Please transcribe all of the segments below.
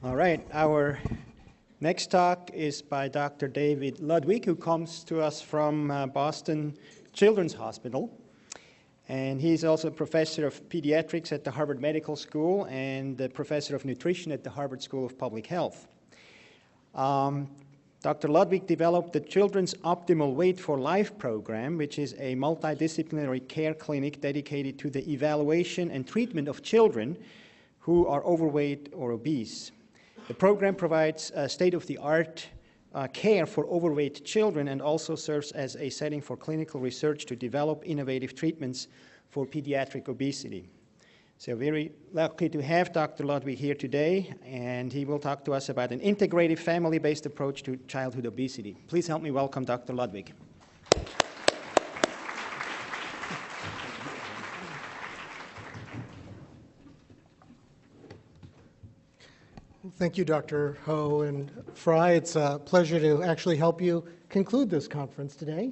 All right, our next talk is by Dr. David Ludwig, who comes to us from Boston Children's Hospital. And he's also a professor of pediatrics at the Harvard Medical School and a professor of nutrition at the Harvard School of Public Health. Dr. Ludwig developed the Children's Optimal Weight for Life program, which is a multidisciplinary care clinic dedicated to the evaluation and treatment of children who are overweight or obese. The program provides state-of-the-art care for overweight children and also serves as a setting for clinical research to develop innovative treatments for pediatric obesity. So very lucky to have Dr. Ludwig here today, and he will talk to us about an integrative family-based approach to childhood obesity. Please help me welcome Dr. Ludwig. Thank you, Dr. Ho and Fry. It's a pleasure to actually help you conclude this conference today.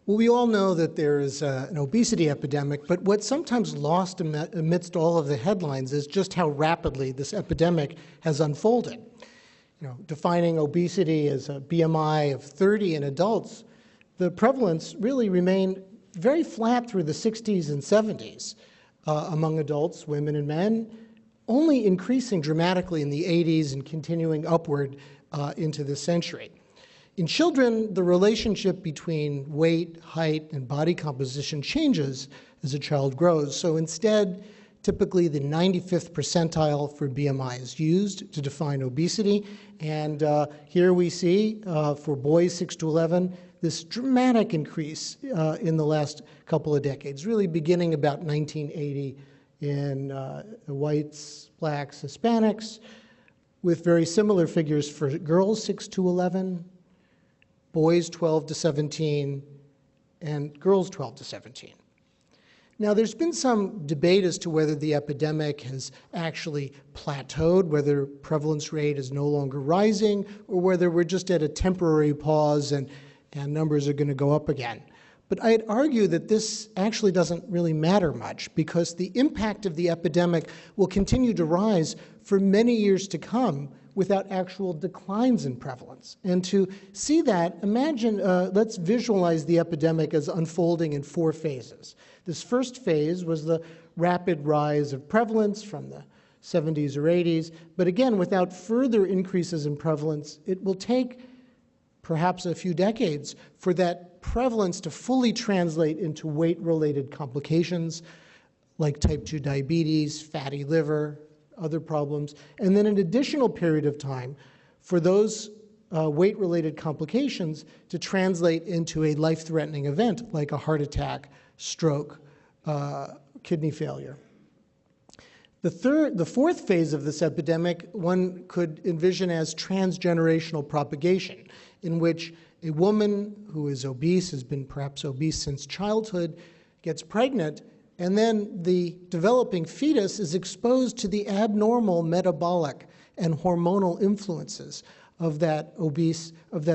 Well, we all know that there is an obesity epidemic, but what's sometimes lost amidst all of the headlines is just how rapidly this epidemic has unfolded. Defining obesity as a BMI of 30 in adults, the prevalence really remained very flat through the 60s and 70s. Among adults, women and men, only increasing dramatically in the 80s and continuing upward into this century. In children, the relationship between weight, height, and body composition changes as a child grows. So instead, typically the 95th percentile for BMI is used to define obesity. And here we see for boys 6 to 11, this dramatic increase in the last couple of decades, really beginning about 1980 in whites, blacks, Hispanics, with very similar figures for girls 6 to 11, boys 12 to 17, and girls 12 to 17. Now, there's been some debate as to whether the epidemic has actually plateaued, whether prevalence rate is no longer rising, or whether we're just at a temporary pause and numbers are going to go up again. But I'd argue that this actually doesn't really matter much because the impact of the epidemic will continue to rise for many years to come without actual declines in prevalence. And to see that, imagine, let's visualize the epidemic as unfolding in 4 phases. This first phase was the rapid rise of prevalence from the 70s or 80s, but again, without further increases in prevalence, it will take perhaps a few decades for that prevalence to fully translate into weight-related complications like type 2 diabetes, fatty liver, other problems, and then an additional period of time for those weight-related complications to translate into a life-threatening event like a heart attack, stroke, kidney failure. The fourth phase of this epidemic, one could envision as transgenerational propagation, in which a woman who is obese, has been perhaps obese since childhood, gets pregnant, and then the developing fetus is exposed to the abnormal metabolic and hormonal influences of that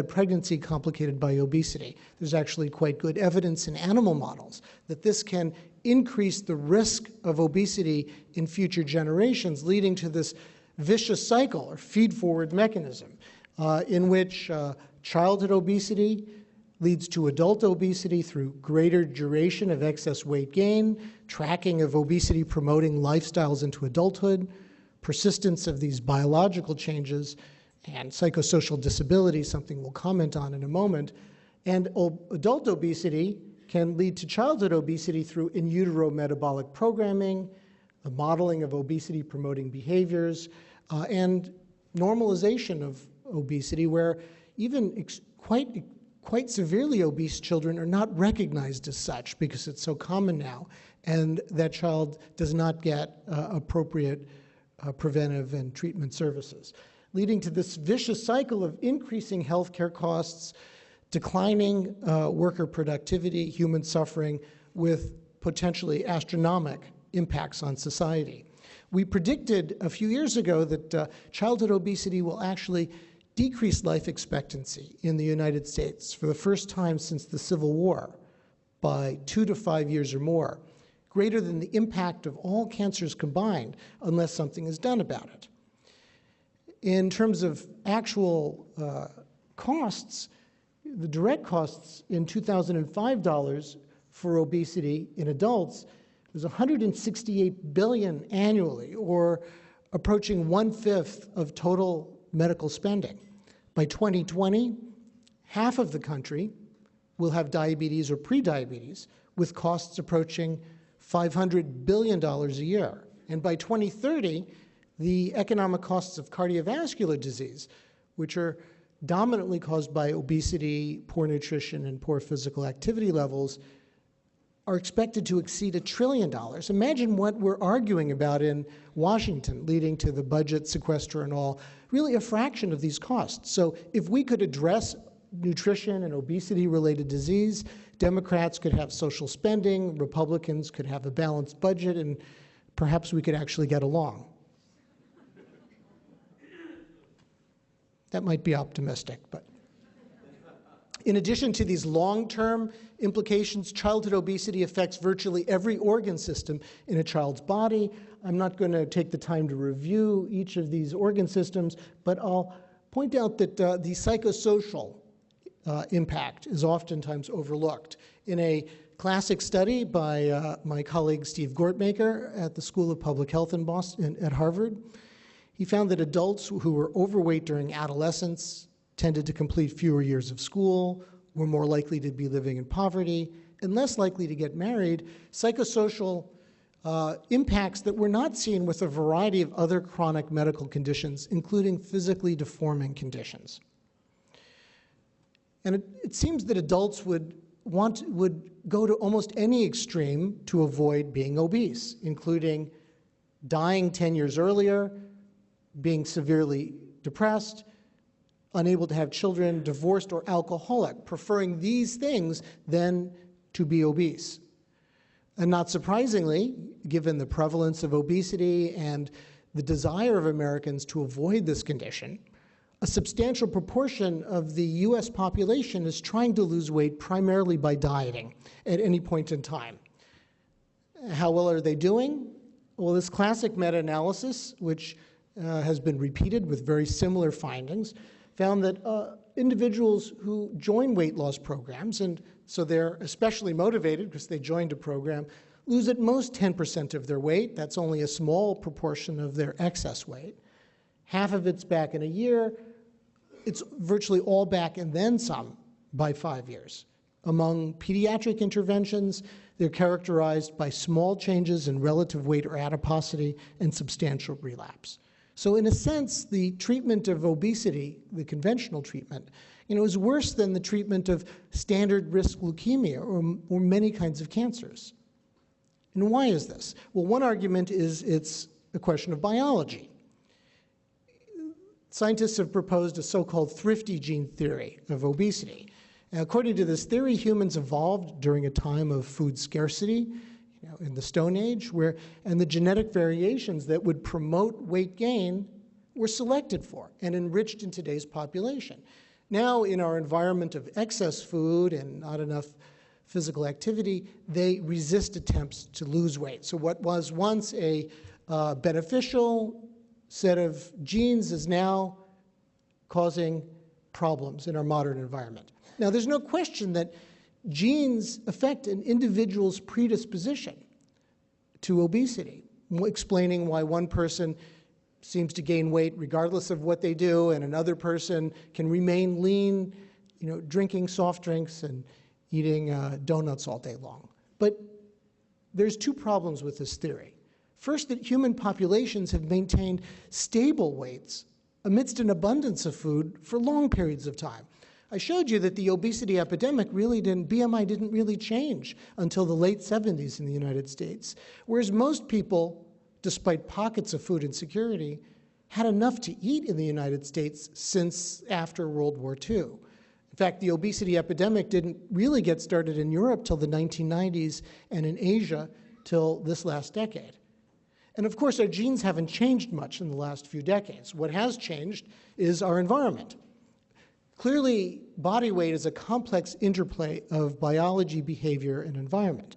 pregnancy complicated by obesity. There's actually quite good evidence in animal models that this can increase the risk of obesity in future generations, leading to this vicious cycle or feed-forward mechanism in which childhood obesity leads to adult obesity through greater duration of excess weight gain, tracking of obesity-promoting lifestyles into adulthood, persistence of these biological changes, and psychosocial disability, something we'll comment on in a moment. And adult obesity can lead to childhood obesity through in utero metabolic programming, the modeling of obesity-promoting behaviors, and normalization of obesity, where even quite severely obese children are not recognized as such because it's so common now, and that child does not get appropriate preventive and treatment services, leading to this vicious cycle of increasing healthcare costs, declining worker productivity, human suffering, with potentially astronomical impacts on society. We predicted a few years ago that childhood obesity will actually decrease life expectancy in the United States for the first time since the Civil War by 2 to 5 years or more. greater than the impact of all cancers combined unless something is done about it. In terms of actual costs, the direct costs in 2005 dollars for obesity in adults was $168 billion annually, or approaching 1/5 of total medical spending. By 2020, half of the country will have diabetes or prediabetes, with costs approaching $500 billion a year. And by 2030, the economic costs of cardiovascular disease, which are dominantly caused by obesity, poor nutrition, and poor physical activity levels, are expected to exceed $1 trillion. Imagine what we're arguing about in Washington, leading to the budget sequester and all, really a fraction of these costs. So if we could address nutrition and obesity-related disease, Democrats could have social spending, Republicans could have a balanced budget, and perhaps we could actually get along. That might be optimistic, but. In addition to these long-term implications, childhood obesity affects virtually every organ system in a child's body. I'm not going to take the time to review each of these organ systems, but I'll point out that the psychosocial impact is oftentimes overlooked. In a classic study by my colleague Steve Gortmaker at the School of Public Health in Boston, at Harvard, he found that adults who were overweight during adolescence tended to complete fewer years of school, were more likely to be living in poverty, and less likely to get married. Psychosocial impacts that were not seen with a variety of other chronic medical conditions, including physically deforming conditions. And it seems that adults would go to almost any extreme to avoid being obese, including dying 10 years earlier, being severely depressed, unable to have children, divorced, or alcoholic, preferring these things than to be obese. And not surprisingly, given the prevalence of obesity and the desire of Americans to avoid this condition, a substantial proportion of the US population is trying to lose weight primarily by dieting at any point in time. How well are they doing? Well, this classic meta-analysis, which has been repeated with very similar findings, found that individuals who join weight loss programs, and so they're especially motivated because they joined a program, lose at most 10% of their weight. That's only a small proportion of their excess weight. Half of it's back in a year. It's virtually all back and then some by 5 years. Among pediatric interventions, they're characterized by small changes in relative weight or adiposity and substantial relapse. So in a sense, the treatment of obesity, the conventional treatment, is worse than the treatment of standard risk leukemia or many kinds of cancers. And why is this? Well, one argument is it's a question of biology. Scientists have proposed a so-called thrifty gene theory of obesity. And according to this theory, humans evolved during a time of food scarcity, in the Stone Age, and the genetic variations that would promote weight gain were selected for and enriched in today's population. Now, in our environment of excess food and not enough physical activity, they resist attempts to lose weight. So what was once a beneficial set of genes is now causing problems in our modern environment. Now, there's no question that genes affect an individual's predisposition to obesity, explaining why one person seems to gain weight regardless of what they do, and another person can remain lean, drinking soft drinks and eating donuts all day long. But there's two problems with this theory. First, that human populations have maintained stable weights amidst an abundance of food for long periods of time. I showed you that the obesity epidemic BMI didn't really change until the late 70s in the United States, whereas most people, despite pockets of food insecurity, had enough to eat in the United States since after World War II. In fact, the obesity epidemic didn't really get started in Europe till the 1990s and in Asia till this last decade. And of course, our genes haven't changed much in the last few decades. What has changed is our environment. Clearly, body weight is a complex interplay of biology, behavior, and environment.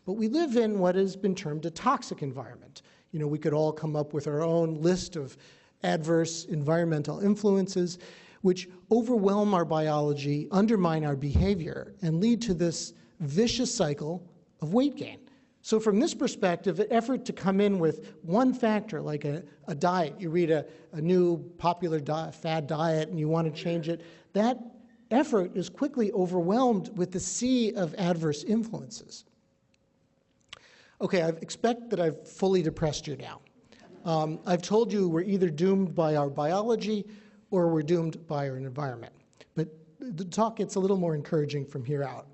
But we live in what has been termed a toxic environment. You know, we could all come up with our own list of adverse environmental influences which overwhelm our biology, undermine our behavior, and lead to this vicious cycle of weight gain. So from this perspective, an effort to come in with one factor, like a diet, you read a new popular fad diet and you want to change it, that effort is quickly overwhelmed with the sea of adverse influences. Okay, I expect that I've fully depressed you now. I've told you we're either doomed by our biology or we're doomed by our environment. But the talk gets a little more encouraging from here out.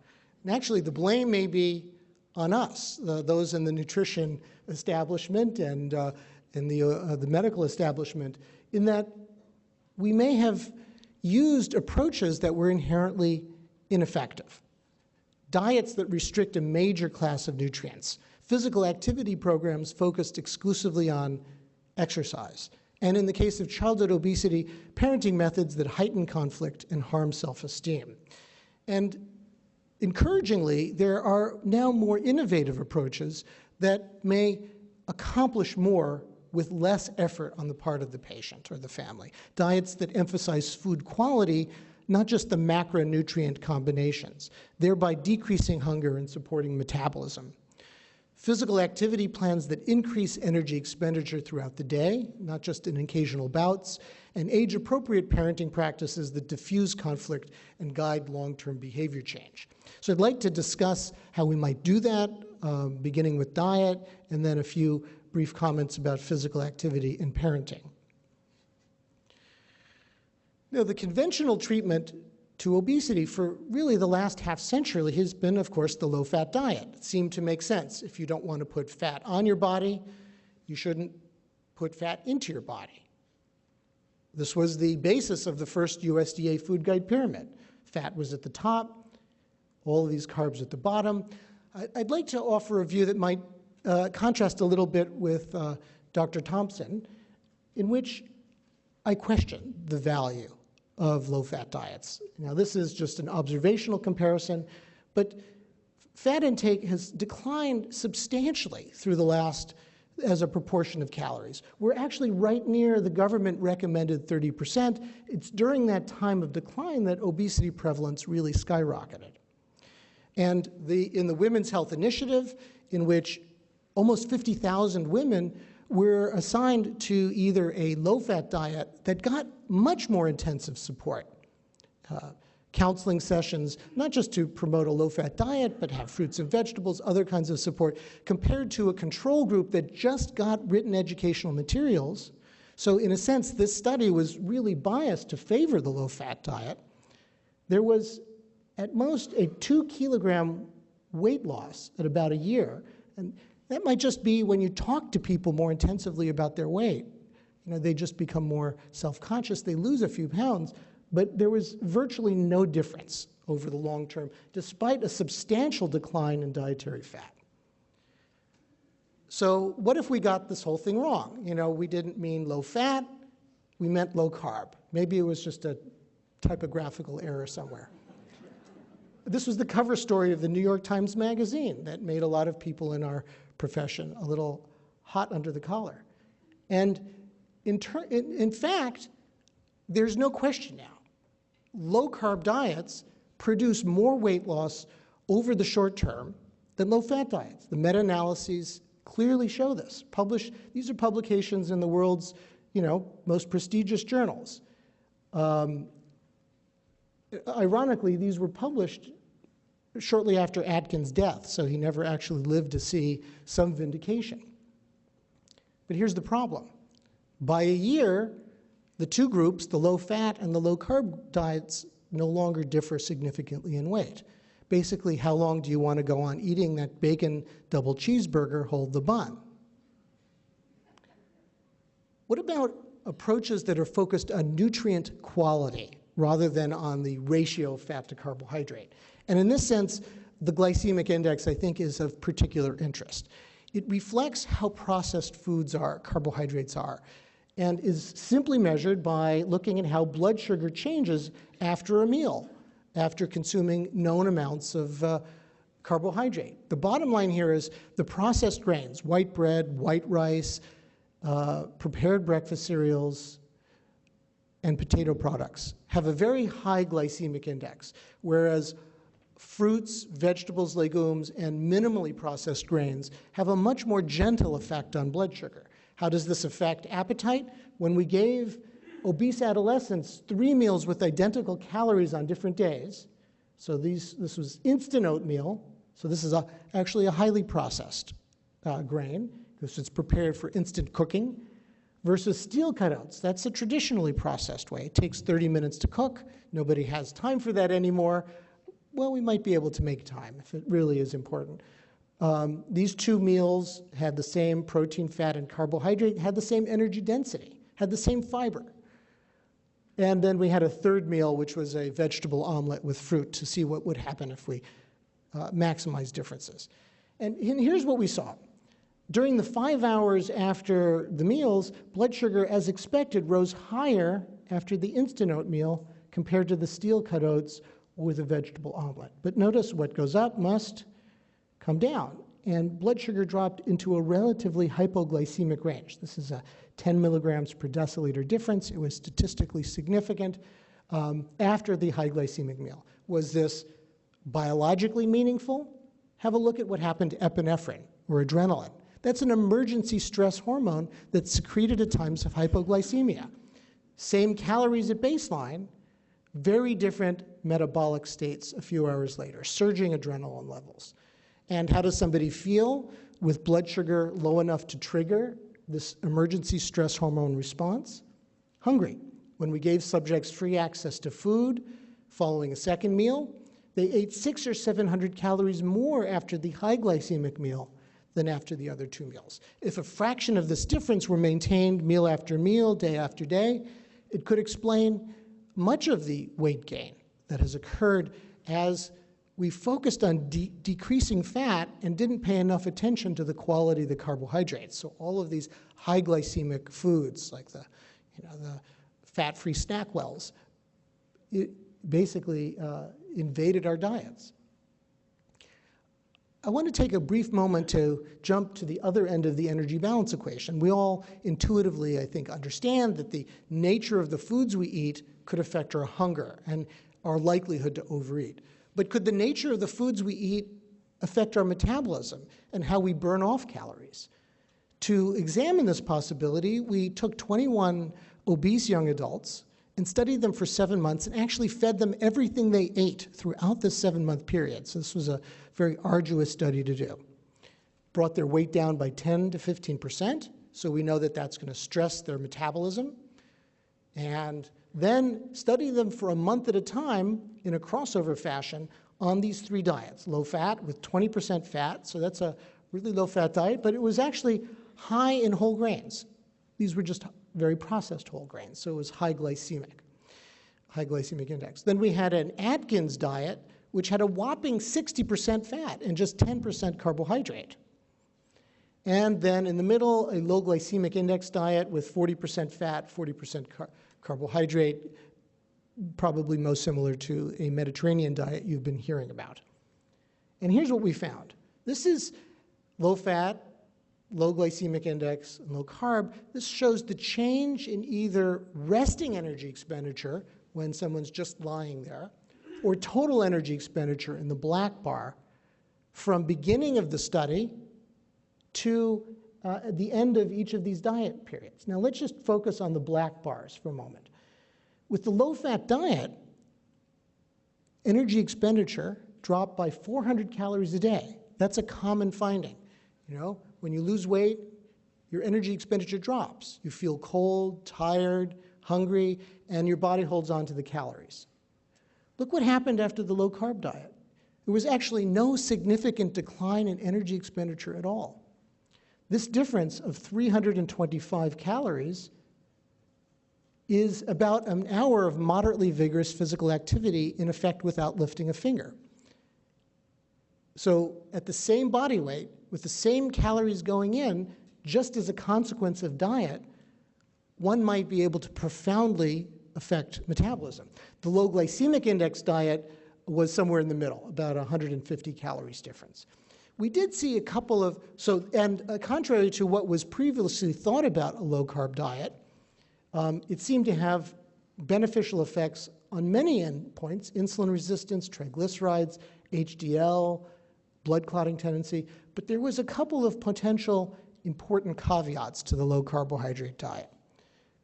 And actually, the blame may be on us, those in the nutrition establishment and in the medical establishment, in that we may have used approaches that were inherently ineffective. Diets that restrict a major class of nutrients, physical activity programs focused exclusively on exercise, and in the case of childhood obesity, parenting methods that heighten conflict and harm self-esteem. And encouragingly, there are now more innovative approaches that may accomplish more with less effort on the part of the patient or the family. Diets that emphasize food quality, not just the macronutrient combinations, thereby decreasing hunger and supporting metabolism. Physical activity plans that increase energy expenditure throughout the day, not just in occasional bouts, and age-appropriate parenting practices that diffuse conflict and guide long-term behavior change. So I'd like to discuss how we might do that, beginning with diet, and then a few brief comments about physical activity and parenting. Now, the conventional treatment to obesity for really the last half century has been, of course, the low-fat diet. It seemed to make sense. If you don't want to put fat on your body, you shouldn't put fat into your body. This was the basis of the first USDA food guide pyramid. Fat was at the top, all of these carbs at the bottom. I'd like to offer a view that might contrast a little bit with Dr. Thompson, in which I question the value of low-fat diets. Now, this is just an observational comparison, but fat intake has declined substantially through the last, as a proportion of calories. We're actually right near the government-recommended 30%. It's during that time of decline that obesity prevalence really skyrocketed. And in the Women's Health Initiative, in which almost 50,000 women were assigned to either a low-fat diet that got much more intensive support, counseling sessions, not just to promote a low-fat diet, but have fruits and vegetables, other kinds of support, compared to a control group that just got written educational materials. So in a sense, this study was really biased to favor the low-fat diet. There was at most a 2-kilogram weight loss at about a year. And that might just be when you talk to people more intensively about their weight. You know, they just become more self-conscious, they lose a few pounds, but there was virtually no difference over the long term, despite a substantial decline in dietary fat. So what if we got this whole thing wrong? You know, we didn't mean low fat, we meant low carb. Maybe it was just a typographical error somewhere. This was the cover story of the New York Times Magazine that made a lot of people in our profession a little hot under the collar. And in fact, there's no question now. Low-carb diets produce more weight loss over the short term than low-fat diets. The meta-analyses clearly show this. These are publications in the world's, most prestigious journals. Ironically, these were published shortly after Atkins' death, so he never actually lived to see some vindication. But here's the problem. By a year, the two groups, the low-fat and the low-carb diets, no longer differ significantly in weight. Basically, how long do you want to go on eating that bacon double cheeseburger, hold the bun? What about approaches that are focused on nutrient quality rather than on the ratio of fat to carbohydrate? And in this sense, the glycemic index, I think, is of particular interest. It reflects how processed foods are, carbohydrates are, and is simply measured by looking at how blood sugar changes after a meal, after consuming known amounts of carbohydrate. The bottom line here is the processed grains, white bread, white rice, prepared breakfast cereals, and potato products have a very high glycemic index, whereas fruits, vegetables, legumes, and minimally processed grains have a much more gentle effect on blood sugar. How does this affect appetite? When we gave obese adolescents 3 meals with identical calories on different days, so this was instant oatmeal, so this is actually a highly processed grain, because it's prepared for instant cooking, versus steel cut oats. That's a traditionally processed way. It takes 30 minutes to cook. Nobody has time for that anymore. Well, we might be able to make time if it really is important. These 2 meals had the same protein, fat, and carbohydrate, had the same energy density, had the same fiber. And then we had a 3rd meal, which was a vegetable omelet with fruit, to see what would happen if we maximize differences. And here's what we saw. During the 5 hours after the meals, blood sugar, as expected, rose higher after the instant oatmeal compared to the steel cut oats with a vegetable omelet. But notice what goes up must come down. And blood sugar dropped into a relatively hypoglycemic range. This is a 10 milligrams per deciliter difference. It was statistically significant after the high glycemic meal. Was this biologically meaningful? Have a look at what happened to epinephrine or adrenaline. That's an emergency stress hormone that's secreted at times of hypoglycemia. Same calories at baseline, very different metabolic states a few hours later, surging adrenaline levels. And how does somebody feel with blood sugar low enough to trigger this emergency stress hormone response? Hungry. When we gave subjects free access to food following a 2nd meal, they ate 600 or 700 calories more after the high glycemic meal than after the other 2 meals. If a fraction of this difference were maintained meal after meal, day after day, it could explain much of the weight gain that has occurred as we focused on decreasing fat and didn't pay enough attention to the quality of the carbohydrates. So all of these high glycemic foods, like the fat-free snack wells, it basically invaded our diets. I want to take a brief moment to jump to the other end of the energy balance equation. We all intuitively, I think, understand that the nature of the foods we eat could affect our hunger and our likelihood to overeat. But could the nature of the foods we eat affect our metabolism and how we burn off calories? To examine this possibility, we took 21 obese young adults and studied them for 7 months and actually fed them everything they ate throughout this 7-month period. So this was a very arduous study to do. Brought their weight down by 10 to 15%, so we know that that's going to stress their metabolism. And then study them for a month at a time in a crossover fashion on these 3 diets. Low fat with 20% fat, so that's a really low fat diet, but it was actually high in whole grains. These were just very processed whole grains, so it was high glycemic index. Then we had an Atkins diet, which had a whopping 60% fat and just 10% carbohydrate. And then in the middle, a low glycemic index diet with 40% fat, 40% carbohydrate, probably most similar to a Mediterranean diet you've been hearing about. And here's what we found. This is low fat, low glycemic index, and low carb. This shows the change in either resting energy expenditure when someone's just lying there, or total energy expenditure in the black bar from beginning of the study to the end of each of these diet periods. Now let's just focus on the black bars for a moment. With the low-fat diet, energy expenditure dropped by 400 calories a day. That's a common finding. You know, when you lose weight, your energy expenditure drops. You feel cold, tired, hungry, and your body holds on to the calories. Look what happened after the low-carb diet. There was actually no significant decline in energy expenditure at all. This difference of 325 calories is about an hour of moderately vigorous physical activity in effect without lifting a finger. So at the same body weight, with the same calories going in, just as a consequence of diet, one might be able to profoundly affect metabolism. The low glycemic index diet was somewhere in the middle, about 150 calories difference. We did see a couple of, contrary to what was previously thought about a low-carb diet, it seemed to have beneficial effects on many endpoints: insulin resistance, triglycerides, HDL, blood clotting tendency. But there was a couple of potential important caveats to the low-carbohydrate diet.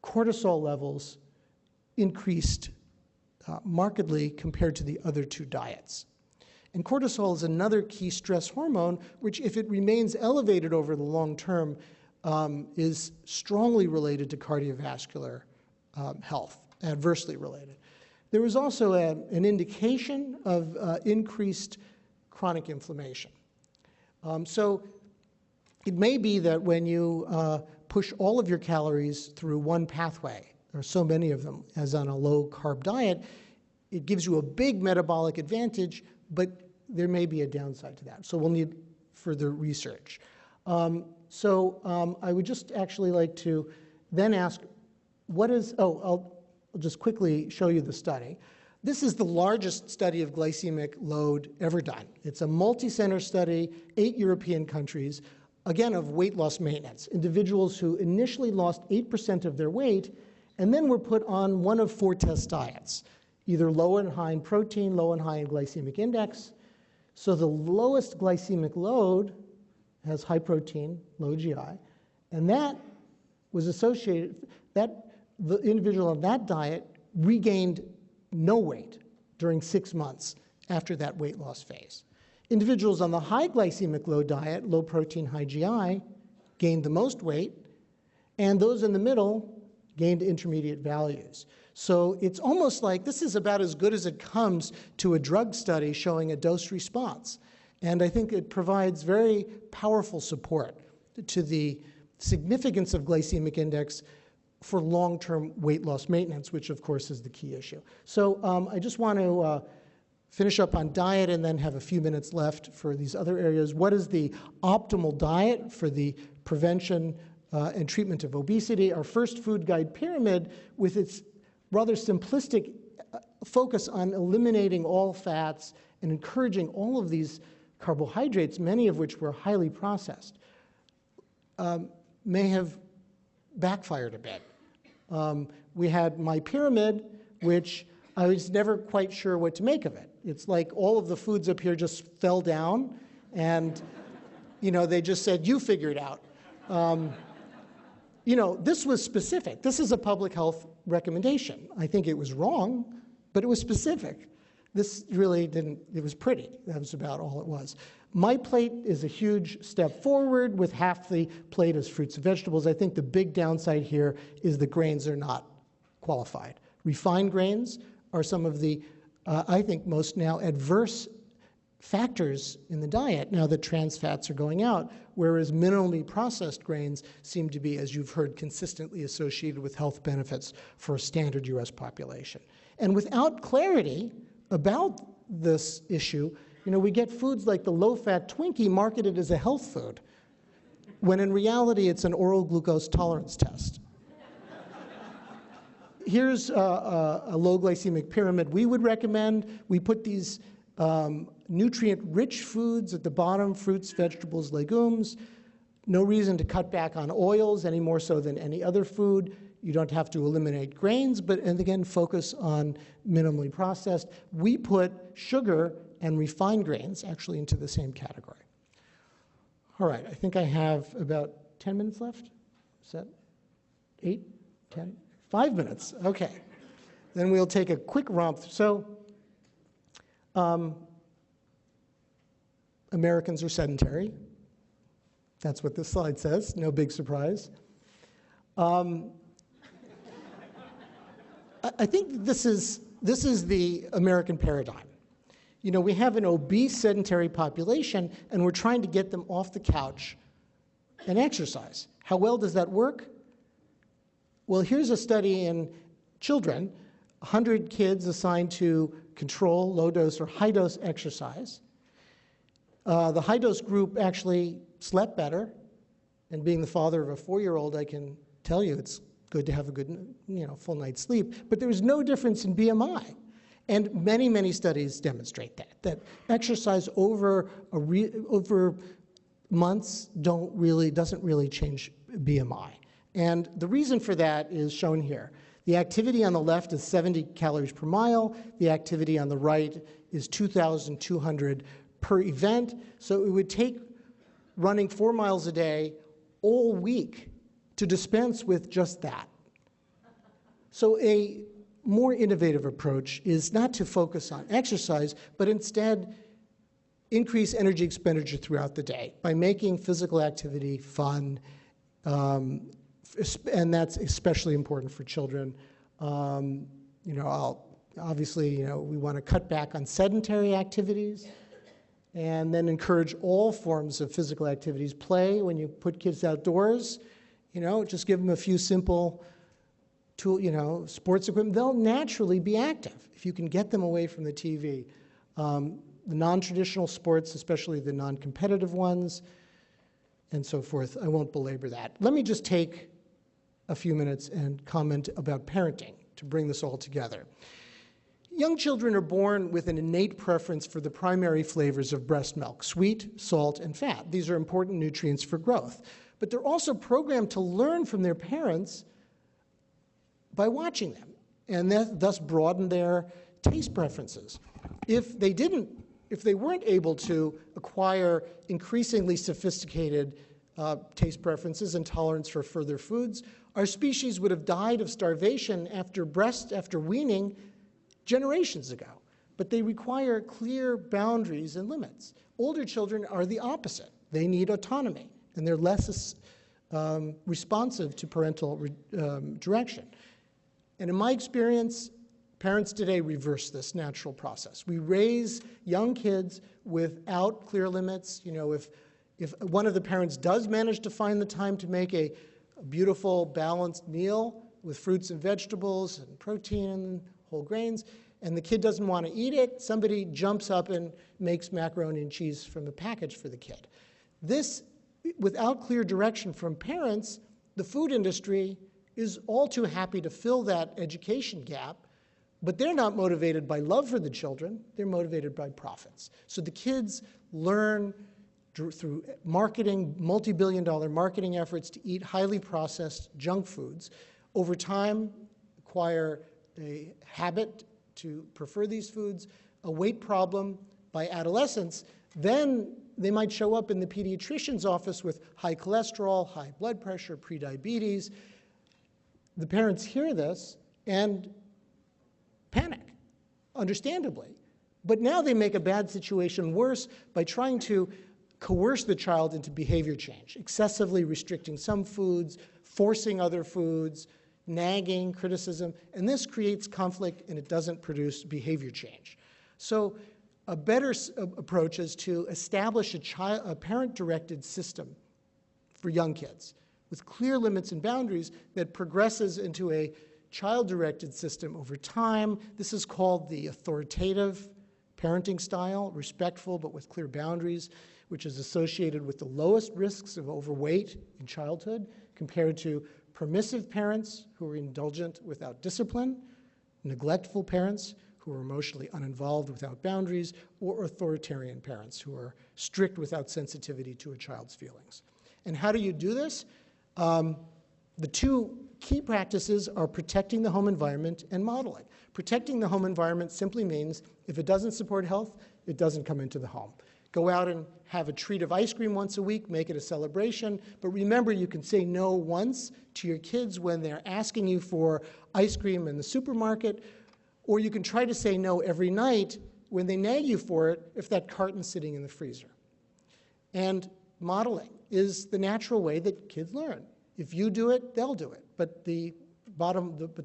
Cortisol levels increased markedly compared to the other two diets. And cortisol is another key stress hormone, which, if it remains elevated over the long term, is strongly related to cardiovascular health, adversely related. There was also an indication of increased chronic inflammation. So it may be that when you push all of your calories through one pathway, there are so many of them as on a low-carb diet, it gives you a big metabolic advantage, but there may be a downside to that. So we'll need further research. I would just actually like to then ask, I'll just quickly show you the study. This is the largest study of glycemic load ever done. It's a multi-center study, 8 European countries, again, of weight loss maintenance. Individuals who initially lost 8% of their weight and then were put on one of 4 test diets, either low and high in protein, low and high in glycemic index. So the lowest glycemic load has high protein, low GI, and that was associated, the individual on that diet regained no weight during 6 months after that weight loss phase. Individuals on the high glycemic load diet, low protein, high GI, gained the most weight, and those in the middle gained intermediate values. So it's almost like this is about as good as it comes to a drug study showing a dose response. And I think it provides very powerful support to the significance of glycemic index for long-term weight loss maintenance, which of course is the key issue. So I just want to finish up on diet and then have a few minutes left for these other areas. What is the optimal diet for the prevention and treatment of obesity? Our first food guide pyramid, with its rather simplistic focus on eliminating all fats and encouraging all of these carbohydrates, many of which were highly processed, may have backfired a bit. We had my pyramid, which I was never quite sure what to make of it. It's like all of the foods up here just fell down, and they just said, you figure it out. This was specific. This is a public health recommendation. I think it was wrong, but it was specific. This really didn't, it was pretty. That was about all it was. My plate is a huge step forward, with half the plate as fruits and vegetables. I think the big downside here is the grains are not qualified. Refined grains are some of the, I think, most now adverse factors in the diet now that trans fats are going out, whereas minimally processed grains seem to be, as you've heard, consistently associated with health benefits for a standard US population. And without clarity about this issue, we get foods like the low-fat Twinkie marketed as a health food, when in reality it's an oral glucose tolerance test. Here's a low glycemic pyramid we would recommend. We put these nutrient-rich foods at the bottom: fruits, vegetables, legumes. No reason to cut back on oils any more so than any other food. You don't have to eliminate grains, and again, focus on minimally processed. We put sugar and refined grains actually into the same category. All right, I think I have about 10 minutes left. Is that 8, 10? 5 minutes, okay. Then we'll take a quick romp. So, Americans are sedentary. That's what this slide says, no big surprise. I think this is the American paradigm. We have an obese, sedentary population, and we're trying to get them off the couch and exercise. How well does that work? Well, here's a study in children, 100 kids assigned to control low-dose or high-dose exercise. The high-dose group actually slept better, and being the father of a 4-year-old, I can tell you it's good to have a good, full night's sleep, but there was no difference in BMI. And many, many studies demonstrate that exercise over months doesn't really change BMI. And the reason for that is shown here. The activity on the left is 70 calories per mile. The activity on the right is 2,200 per event. So it would take running 4 miles a day all week to dispense with just that. So a more innovative approach is not to focus on exercise, but instead increase energy expenditure throughout the day by making physical activity fun, and that's especially important for children. Obviously, we want to cut back on sedentary activities, and then encourage all forms of physical activities. Play when you put kids outdoors. Just give them a few simple sports equipment. They'll naturally be active if you can get them away from the TV. The non-traditional sports, especially the non-competitive ones, and so forth. I won't belabor that. Let me just take a few minutes and comment about parenting to bring this all together. Young children are born with an innate preference for the primary flavors of breast milk: sweet, salt, and fat. These are important nutrients for growth. But they're also programmed to learn from their parents by watching them, and thus broaden their taste preferences. If they weren't able to acquire increasingly sophisticated taste preferences and tolerance for further foods, our species would have died of starvation after weaning generations ago. But they require clear boundaries and limits. Older children are the opposite. They need autonomy, and they're less responsive to parental direction. And in my experience, parents today reverse this natural process. We raise young kids without clear limits. If one of the parents does manage to find the time to make a beautiful, balanced meal with fruits and vegetables and protein and whole grains, and the kid doesn't want to eat it, somebody jumps up and makes macaroni and cheese from the package for the kid. This, without clear direction from parents, the food industry is all too happy to fill that education gap, but they're not motivated by love for the children, they're motivated by profits. So the kids learn through marketing, multi-billion-dollar marketing efforts to eat highly processed junk foods. Over time, acquire a habit to prefer these foods, a weight problem by adolescence. Then they might show up in the pediatrician's office with high cholesterol, high blood pressure, prediabetes. The parents hear this and panic, understandably. But now they make a bad situation worse by trying to coerce the child into behavior change, excessively restricting some foods, forcing other foods, nagging, criticism, and this creates conflict and it doesn't produce behavior change. So a better approach is to establish a parent-directed system for young kids with clear limits and boundaries that progresses into a child-directed system over time. This is called the authoritative parenting style, respectful but with clear boundaries, which is associated with the lowest risks of overweight in childhood compared to permissive parents who are indulgent without discipline, neglectful parents who are emotionally uninvolved without boundaries, or authoritarian parents who are strict without sensitivity to a child's feelings. And how do you do this? The two key practices are protecting the home environment and modeling. Protecting the home environment simply means if it doesn't support health, it doesn't come into the home. Go out and have a treat of ice cream once a week, make it a celebration, but remember you can say no once to your kids when they're asking you for ice cream in the supermarket, or you can try to say no every night when they nag you for it if that carton's sitting in the freezer. And modeling is the natural way that kids learn. If you do it, they'll do it. But the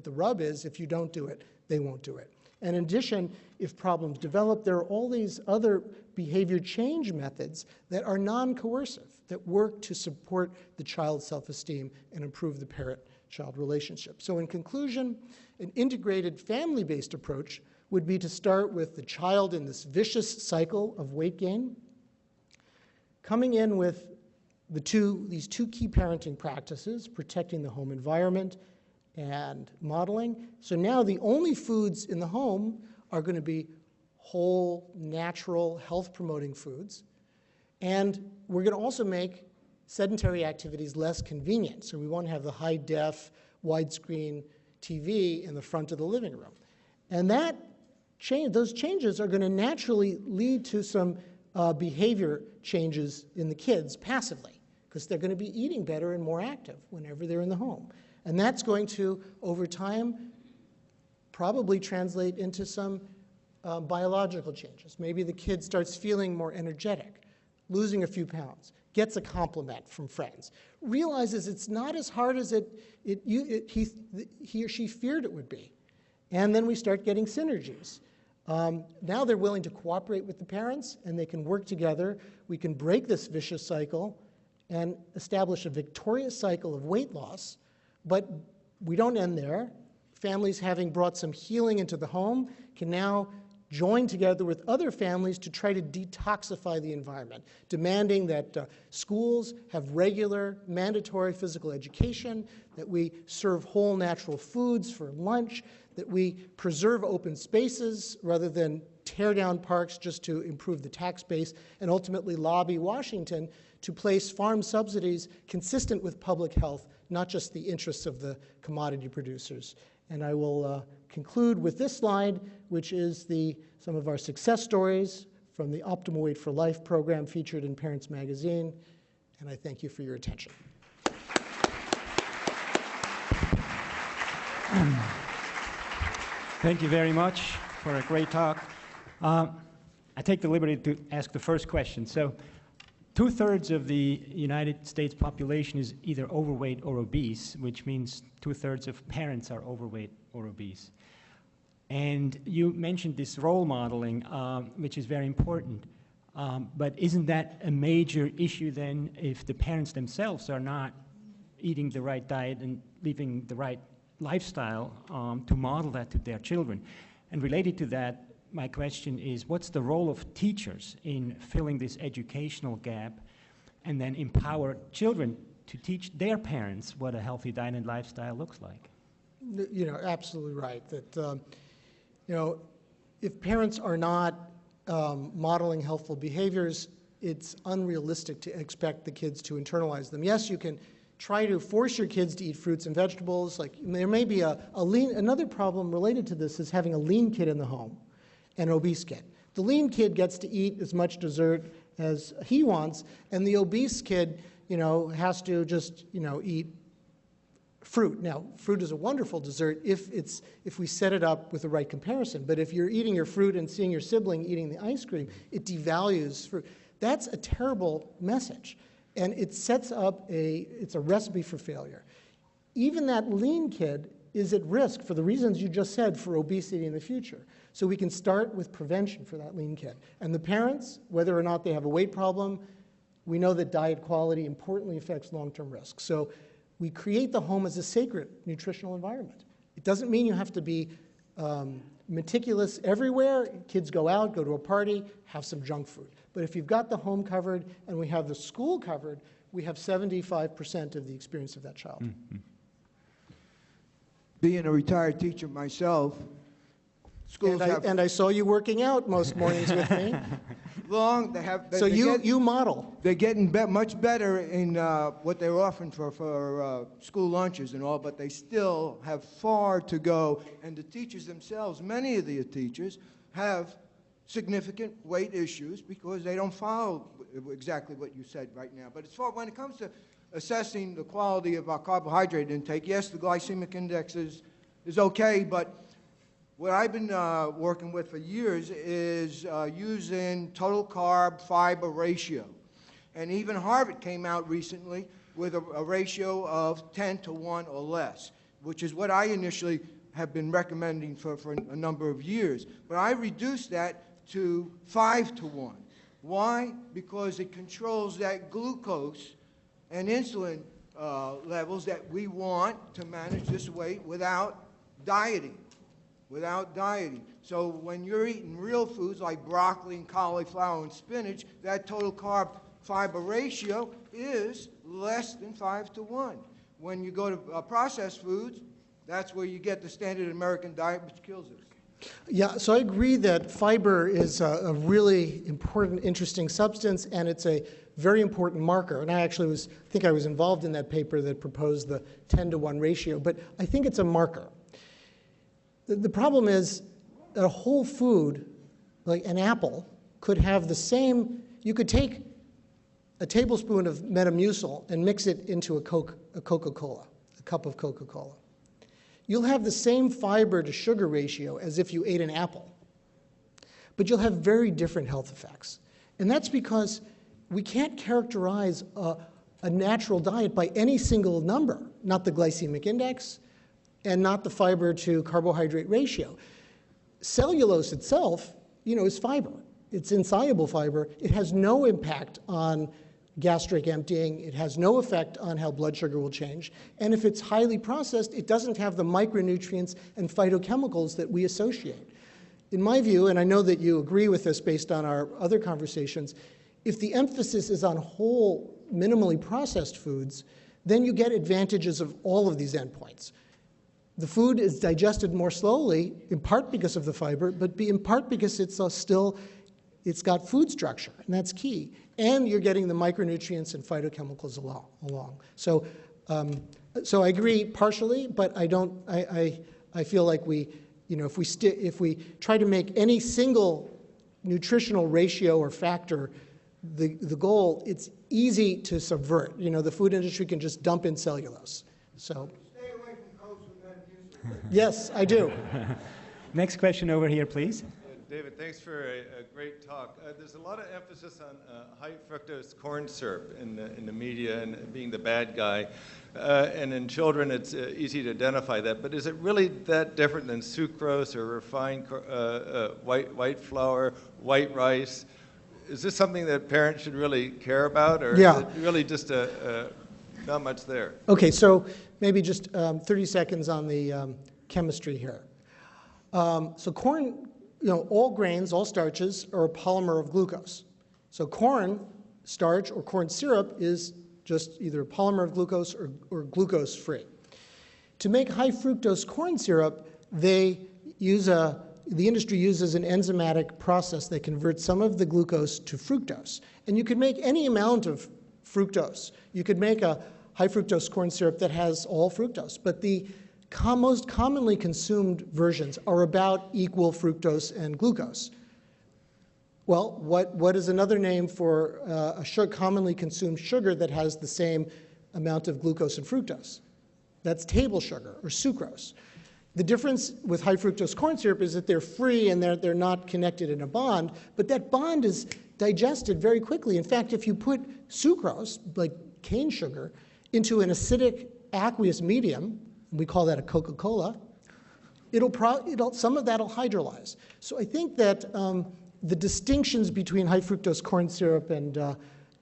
rub is if you don't do it, they won't do it. And in addition, if problems develop, there are all these other behavior change methods that are non-coercive, that work to support the child's self-esteem and improve the parent-child relationship. So in conclusion, an integrated family-based approach would be to start with the child in this vicious cycle of weight gain, coming in with these two key parenting practices, protecting the home environment and modeling. So now the only foods in the home are going to be whole, natural, health-promoting foods. And we're going to also make sedentary activities less convenient. So we won't have the high-def, widescreen TV in the front of the living room. And those changes are going to naturally lead to some behavior changes in the kids passively, because they're going to be eating better and more active whenever they're in the home. And that's going to, over time, probably translate into some biological changes. Maybe the kid starts feeling more energetic, losing a few pounds, gets a compliment from friends, realizes it's not as hard as he or she feared it would be. And then we start getting synergies. Now they're willing to cooperate with the parents, and they can work together. We can break this vicious cycle and establish a victorious cycle of weight loss. But we don't end there. Families, having brought some healing into the home, can now join together with other families to try to detoxify the environment, demanding that schools have regular, mandatory physical education, that we serve whole natural foods for lunch, that we preserve open spaces rather than tear down parks just to improve the tax base, and ultimately lobby Washington to place farm subsidies consistent with public health, not just the interests of the commodity producers. And I will conclude with this slide, which is some of our success stories from the Optimal Weight for Life program featured in Parents Magazine. And I thank you for your attention. Thank you very much for a great talk. I take the liberty to ask the first question. So, 2/3 of the United States population is either overweight or obese, which means 2/3 of parents are overweight or obese. And you mentioned this role modeling, which is very important. But isn't that a major issue then if the parents themselves are not eating the right diet and living the right lifestyle to model that to their children? And related to that, my question is, what's the role of teachers in filling this educational gap and then empower children to teach their parents what a healthy diet and lifestyle looks like? Absolutely right. That, if parents are not modeling healthful behaviors, it's unrealistic to expect the kids to internalize them. Yes, you can try to force your kids to eat fruits and vegetables. Like, there may be another problem related to this is having a lean kid in the home and an obese kid. The lean kid gets to eat as much dessert as he wants, and the obese kid, has to just, eat fruit. Now, fruit is a wonderful dessert if we set it up with the right comparison. But if you're eating your fruit and seeing your sibling eating the ice cream, it devalues fruit. That's a terrible message, and it sets up it's a recipe for failure. Even that lean kid is at risk for the reasons you just said for obesity in the future. So we can start with prevention for that lean kid. And the parents, whether or not they have a weight problem, we know that diet quality importantly affects long-term risk. So we create the home as a sacred nutritional environment. It doesn't mean you have to be meticulous everywhere. Kids go out, go to a party, have some junk food. But if you've got the home covered and we have the school covered, we have 75% of the experience of that child. Mm-hmm. Being a retired teacher myself, schools and I saw you working out most mornings with me. So you model. They're getting much better in what they're offering for school lunches and all, but they still have far to go. And the teachers themselves, many of the teachers, have significant weight issues because they don't follow exactly what you said right now. But when it comes to assessing the quality of our carbohydrate intake, yes, the glycemic index is okay, but what I've been working with for years is using total carb fiber ratio. And even Harvard came out recently with a ratio of 10 to 1 or less, which is what I initially have been recommending for a number of years. But I reduced that to 5 to 1. Why? Because it controls that glucose and insulin levels that we want to manage this weight without dieting. So when you're eating real foods like broccoli and cauliflower and spinach, that total carb fiber ratio is less than 5 to 1. When you go to processed foods, that's where you get the standard American diet, which kills us. Yeah, so I agree that fiber is a really important, interesting substance, and it's a very important marker. And I actually think I was involved in that paper that proposed the 10-to-1 ratio, but I think it's a marker. The problem is that a whole food, like an apple, could have the same, you could take a tablespoon of Metamucil and mix it into a Coca-Cola, a cup of Coca-Cola. You'll have the same fiber to sugar ratio as if you ate an apple, but you'll have very different health effects. And that's because we can't characterize a natural diet by any single number, not the glycemic index and not the fiber to carbohydrate ratio. Cellulose itself, is fiber. It's insoluble fiber. It has no impact on gastric emptying. It has no effect on how blood sugar will change. And if it's highly processed, it doesn't have the micronutrients and phytochemicals that we associate. In my view, and I know that you agree with this based on our other conversations, if the emphasis is on whole, minimally processed foods, then you get advantages of all of these endpoints. The food is digested more slowly, in part because of the fiber, but in part because it's got food structure, and that's key. And you're getting the micronutrients and phytochemicals along. So I agree partially, but I feel like if we try to make any single nutritional ratio or factor the goal, it's easy to subvert. The food industry can just dump in cellulose. So. Stay away from Cokes with Metamucil. Yes, I do. Next question over here, please. David, thanks for a great talk. There's a lot of emphasis on high fructose corn syrup in the media and being the bad guy. And in children, it's easy to identify that. But is it really that different than sucrose or refined white flour, white rice? Is this something that parents should really care about? Or Yeah. is it really just not much there? Okay, so maybe just 30 seconds on the chemistry here. So corn, all grains, all starches are a polymer of glucose. So corn starch or corn syrup is just either a polymer of glucose or glucose-free. To make high fructose corn syrup, the industry uses an enzymatic process that converts some of the glucose to fructose. And you could make any amount of fructose. You could make a high fructose corn syrup that has all fructose, but the most commonly consumed versions are about equal fructose and glucose. Well, what is another name for a commonly consumed sugar that has the same amount of glucose and fructose? That's table sugar or sucrose. The difference with high fructose corn syrup is that they're free and they're not connected in a bond, but that bond is digested very quickly. In fact, if you put sucrose, like cane sugar, into an acidic aqueous medium, we call that a Coca-Cola, some of that will hydrolyze. So I think that the distinctions between high fructose corn syrup and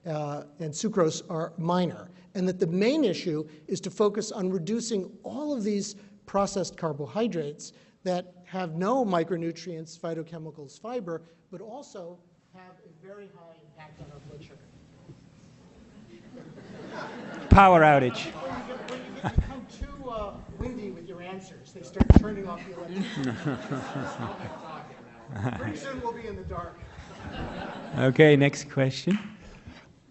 sucrose are minor, and that the main issue is to focus on reducing all of these processed carbohydrates that have no micronutrients, phytochemicals, fiber, but also have a very high impact on our blood sugar. Power outage. When you become too windy with your answers, they start turning off the electricity. Pretty soon we'll be in the dark. Okay, next question.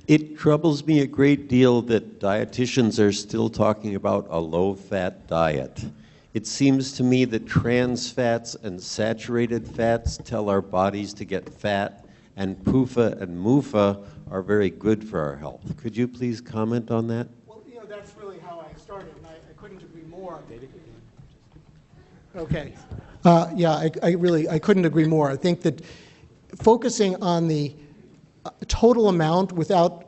It troubles me a great deal that dietitians are still talking about a low-fat diet. It seems to me that trans fats and saturated fats tell our bodies to get fat, and PUFA and MUFA are very good for our health. Could you please comment on that? Well, that's really how I started, and I couldn't agree more. Okay. I couldn't agree more. I think that focusing on the total amount without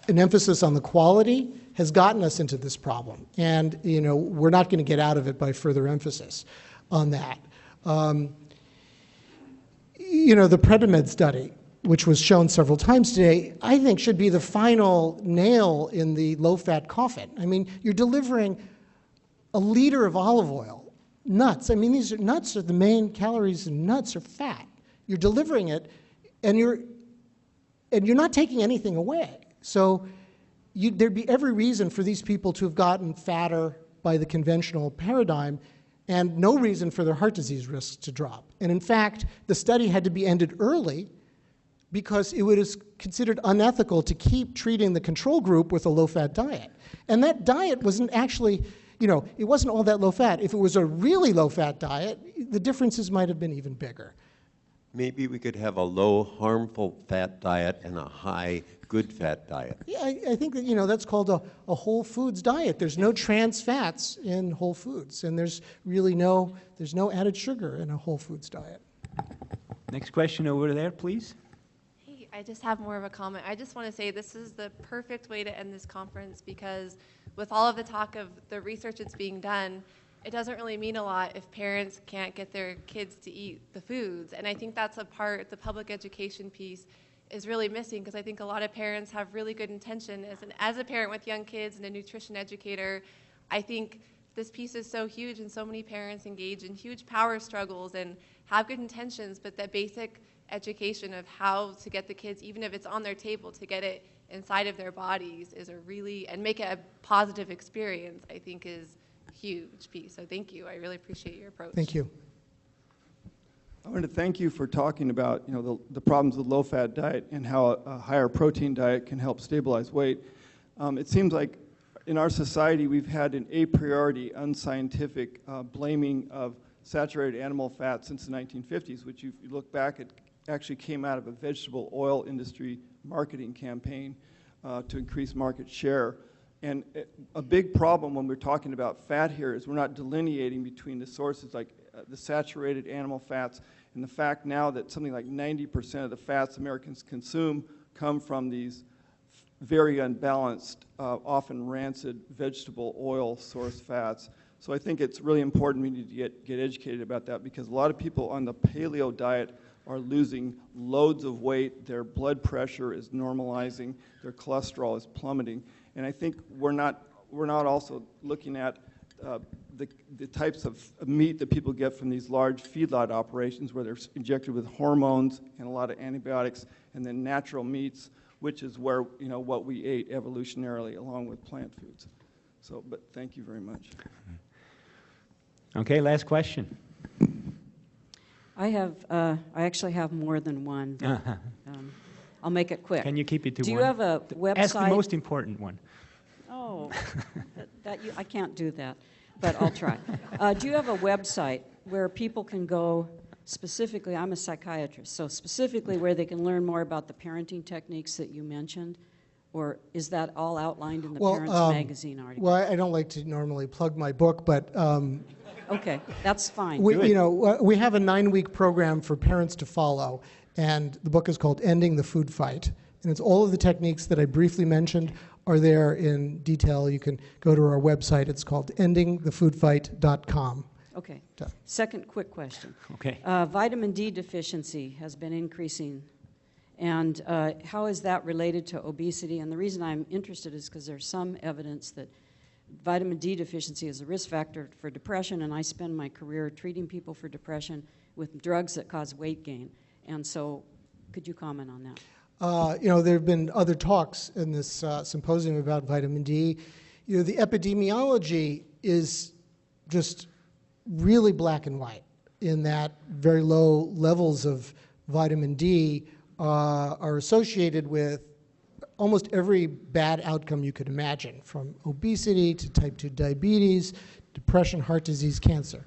an emphasis on the quality has gotten us into this problem. And, we're not going to get out of it by further emphasis on that. The Predimed study, which was shown several times today, I think should be the final nail in the low-fat coffin. I mean, you're delivering a liter of olive oil, nuts. I mean, nuts are the main calories, and nuts are fat. You're delivering it, and you're not taking anything away. So there'd be every reason for these people to have gotten fatter by the conventional paradigm, and no reason for their heart disease risks to drop. And in fact, the study had to be ended early because it was considered unethical to keep treating the control group with a low-fat diet. And that diet wasn't actually, it wasn't all that low-fat. If it was a really low-fat diet, the differences might have been even bigger. Maybe we could have a low harmful fat diet and a high good fat diet. Yeah, I think that, that's called a whole foods diet. There's no trans fats in whole foods, and there's really there's no added sugar in a whole foods diet. Next question over there, please. Hey, I just have more of a comment. I just want to say this is the perfect way to end this conference, because with all of the talk of the research that's being done, it doesn't really mean a lot if parents can't get their kids to eat the foods. And I think that's a part, the public education piece is really missing, because I think a lot of parents have really good intention. As a parent with young kids and a nutrition educator, I think this piece is so huge, and so many parents engage in huge power struggles and have good intentions, but that basic education of how to get the kids, even if it's on their table, to get it inside of their bodies is and make it a positive experience, I think is huge piece. So thank you. I really appreciate your approach. Thank you. I want to thank you for talking about the problems with low-fat diet and how a higher protein diet can help stabilize weight. It seems like in our society we've had an a priori unscientific blaming of saturated animal fat since the 1950s, which if you look back, it actually came out of a vegetable oil industry marketing campaign to increase market share. And a big problem when we're talking about fat here is we're not delineating between the sources like the saturated animal fats and the fact now that something like 90% of the fats Americans consume come from these very unbalanced, often rancid vegetable oil source fats. So I think it's really important we need to get educated about that, because a lot of people on the paleo diet are losing loads of weight, their blood pressure is normalizing, their cholesterol is plummeting. And I think we're not also looking at the types of meat that people get from these large feedlot operations where they're injected with hormones and a lot of antibiotics, and then natural meats, which is where what we ate evolutionarily along with plant foods. So, but thank you very much. Okay, last question. I actually have more than one. I'll make it quick. Can you keep it to one? Do you have a website? Ask the most important one. Oh, I can't do that, but I'll try. Do you have a website where people can go specifically, I'm a psychiatrist, so specifically where they can learn more about the parenting techniques that you mentioned? Or is that all outlined in the Parents Magazine article? Well, I don't like to normally plug my book, but okay, that's fine. we have a 9-week program for parents to follow, and the book is called Ending the Food Fight. And it's all of the techniques that I briefly mentioned are there in detail. You can go to our website. It's called endingthefoodfight.com. Okay. Second quick question. Okay. Vitamin D deficiency has been increasing. And how is that related to obesity? And the reason I'm interested is because there's some evidence that vitamin D deficiency is a risk factor for depression, and I spend my career treating people for depression with drugs that cause weight gain. And so could you comment on that? There have been other talks in this symposium about vitamin D. The epidemiology is just really black and white in that very low levels of vitamin D are associated with almost every bad outcome you could imagine, from obesity to type 2 diabetes, depression, heart disease, cancer.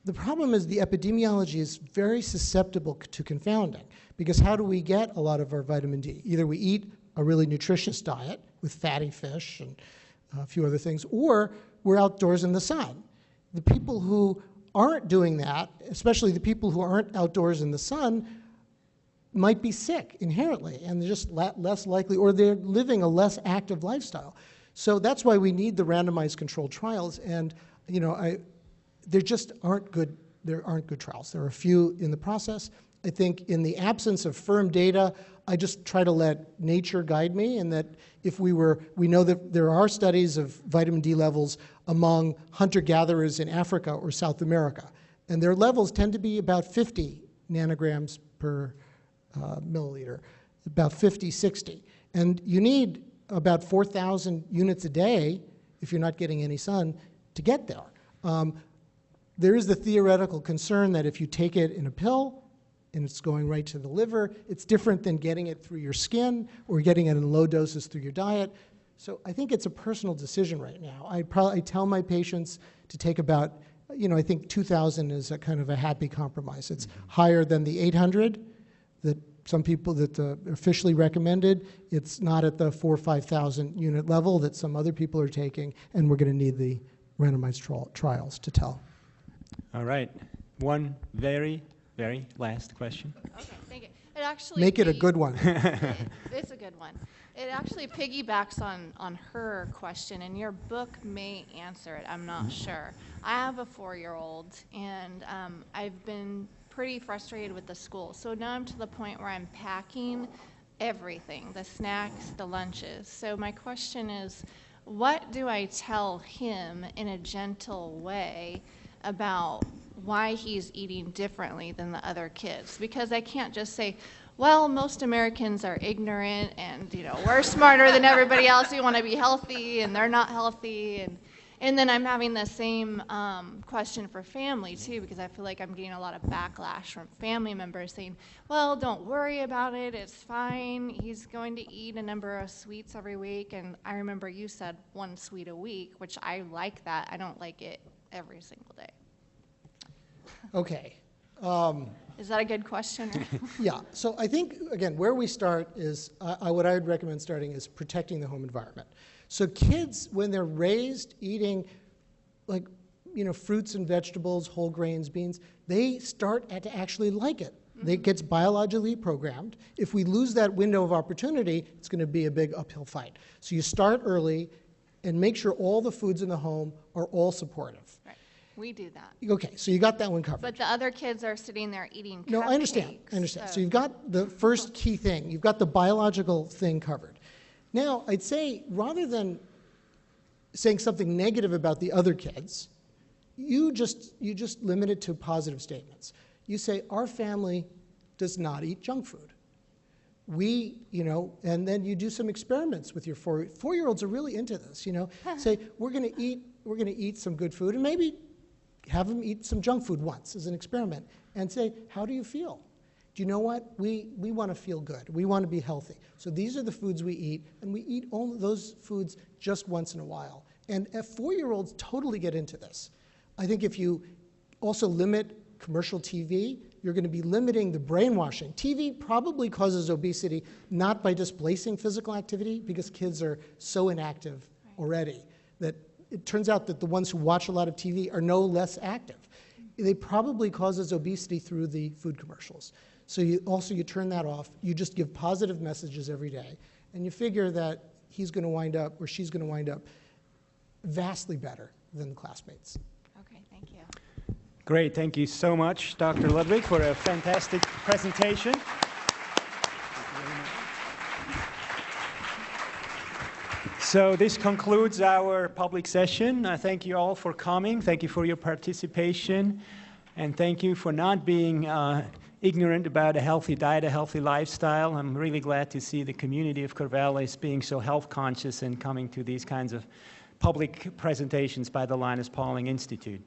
The problem is the epidemiology is very susceptible to confounding, because how do we get a lot of our vitamin D? Either we eat a really nutritious diet with fatty fish and a few other things, or we're outdoors in the sun. The people who aren't doing that, especially the people who aren't outdoors in the sun, might be sick inherently, and they're just less likely, or they're living a less active lifestyle. So that's why we need the randomized controlled trials, and there just aren't good. There aren't good trials. There are a few in the process. I think in the absence of firm data, I just try to let nature guide me, and that if we know that there are studies of vitamin D levels among hunter-gatherers in Africa or South America, and their levels tend to be about 50 nanograms per milliliter, about 50, 60. And you need about 4,000 units a day, if you're not getting any sun, to get there. there is the theoretical concern that if you take it in a pill and it's going right to the liver, it's different than getting it through your skin or getting it in low doses through your diet. So I think it's a personal decision right now. I tell my patients to take about, I think 2,000 is a kind of a happy compromise. It's higher than the 800 that some people that officially recommended. It's not at the 4,000 or 5,000 unit level that some other people are taking, and we're going to need the randomized trials to tell. All right. One very last question. Okay, thank you. It actually Make it a good one. It's a good one. It actually piggybacks on her question, and your book may answer it. I'm not sure. I have a 4-year-old, and I've been pretty frustrated with the school. So now I'm to the point where I'm packing everything, the snacks, the lunches. So my question is, what do I tell him in a gentle way about why he's eating differently than the other kids? Because I can't just say, well, most Americans are ignorant and, we're smarter than everybody else. We want to be healthy and they're not healthy. And then I'm having the same question for family too, because I feel like I'm getting a lot of backlash from family members saying, well, don't worry about it. It's fine. He's going to eat a number of sweets every week. And I remember you said 1 sweet a week, which I like that. I don't like it every single day. Okay. Is that a good question? Yeah, so I think, again, where we start is, what I would recommend starting is protecting the home environment. So kids, when they're raised eating fruits and vegetables, whole grains, beans, they start to actually like it. It gets biologically programmed. If we lose that window of opportunity, it's going to be a big uphill fight. So you start early and make sure all the foods in the home are all supportive. Right. We do that. Okay, so you got that one covered. But the other kids are sitting there eating cupcakes. No, I understand. So you've got the first key thing. You've got the biological thing covered. Now, I'd say rather than saying something negative about the other kids, you just limit it to positive statements. You say, our family does not eat junk food. And then you do some experiments with your 4-year-olds are really into this, Say, we're going to eat some good food, and maybe have them eat some junk food once as an experiment, and say, how do you feel? Do you know what? We want to feel good. We want to be healthy. So these are the foods we eat, and we eat only those foods just once in a while. And 4-year-olds totally get into this. I think if you also limit commercial TV, you're going to be limiting the brainwashing. TV probably causes obesity not by displacing physical activity, because kids are so inactive already that it turns out that the ones who watch a lot of TV are no less active. They probably causes obesity through the food commercials. So you turn that off. You just give positive messages every day, and you figure that he's going to wind up or she's going to wind up vastly better than the classmates. Okay, thank you. Great, thank you so much, Dr. Ludwig, for a fantastic presentation. So this concludes our public session. I thank you all for coming. Thank you for your participation. And thank you for not being ignorant about a healthy diet, a healthy lifestyle. I'm really glad to see the community of Corvallis being so health conscious and coming to these kinds of public presentations by the Linus Pauling Institute.